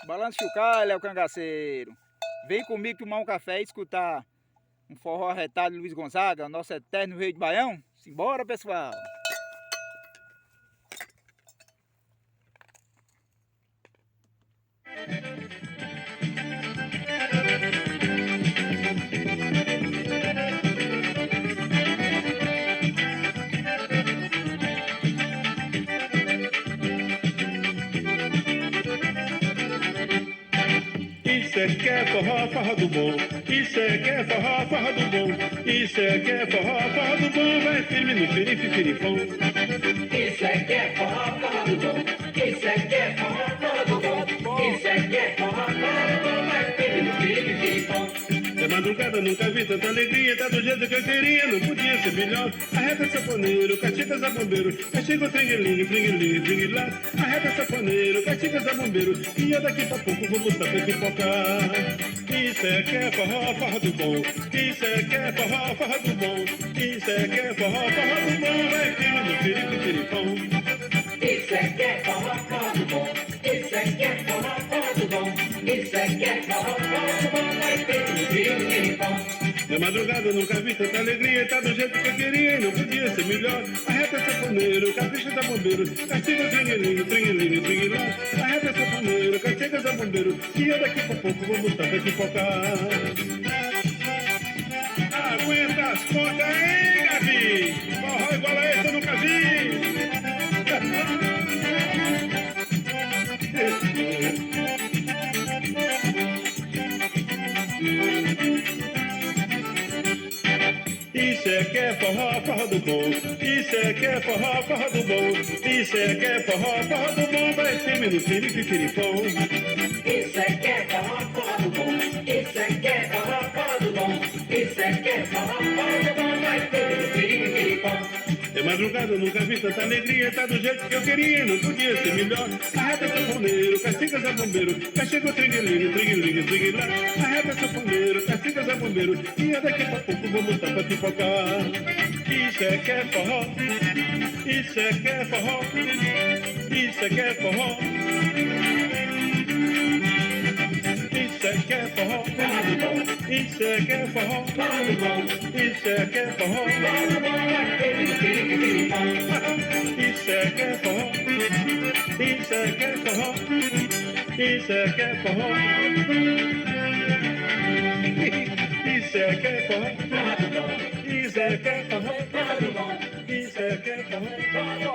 Balance o calho, é o cangaceiro. Vem comigo tomar um café e escutar um forró arretado de Luiz Gonzaga, nosso eterno rei de Baião. Simbora, pessoal! Isso é que é forró, forró do bom. Isso é que é forró, forró do bom. Isso é que é forró, forró do bom. Vai firme no piripipiripom. Isso é que é forró, forró do bom. Isso é que é forró, forró do bom. Isso é que é forró, forró do bom. Vai firme no piripipiripom. É madrugada, nunca vi tanta alegria. Tá do jeito que eu queria, não podia ser melhor. Arreta saponeiro, castiga zabombeiro. Castiga o tringuelinho, tringuelinho, tringuilá. Arreta saponeiro, castiga zabombeiro. E eu daqui pra pouco vou botar pra pipocar. Isso é que é forró, forró do bom. Isso é que é forró, forró do bom. Isso é que é forró, forró do bom. Vai firme no piripipiripom. Isso é que é forró, forró do bom. Isso é que é forró, forró do bom. Isso é que é forró, forró do bom. Vai firme no piripipiripom. Na madrugada nunca vi tanta alegria, tá do jeito que eu queria, não podia ser melhor. Arreta saponeiro, capricha da bombeiro, castiga o tringuelinho, tringuelinho, tringuilá. Arreta saponeiro, castiga da bombeiro, e eu daqui pra pouco vou botar pra pipocar. Aguenta as contas aí, Gabi! Forró igual a esse eu nunca vi! Isso é que é forró, forró do bom. Isso é que é forró, forró do bom. Isso é que é forró, forró do bom. Vai firme no piripipiripom. Isso é que é forró, forró do bom. Isso é que é forró, forró do bom. Isso é que é forró, forró do bom. Vai firme no piripipiripom. De madrugada eu nunca vi tanta alegria, tá do jeito que eu queria, não podia ser melhor. Arreta saponeiro, castiga zabombeiro, castiga o tringuelinho, tringuelinho, tringuilá. Arreta saponeiro, castiga zabombeiro, e eu daqui pra pouco vou botar pra pipocar. Isso é que é forró, isso é que é forró, isso é que é forró. Isso é que é forró, isso é que é forró, isso é que é forró. Isso é que é forró, isso é que é forró, isso é que é forró, isso é que é forró, isso é que é forró, isso é que é forró.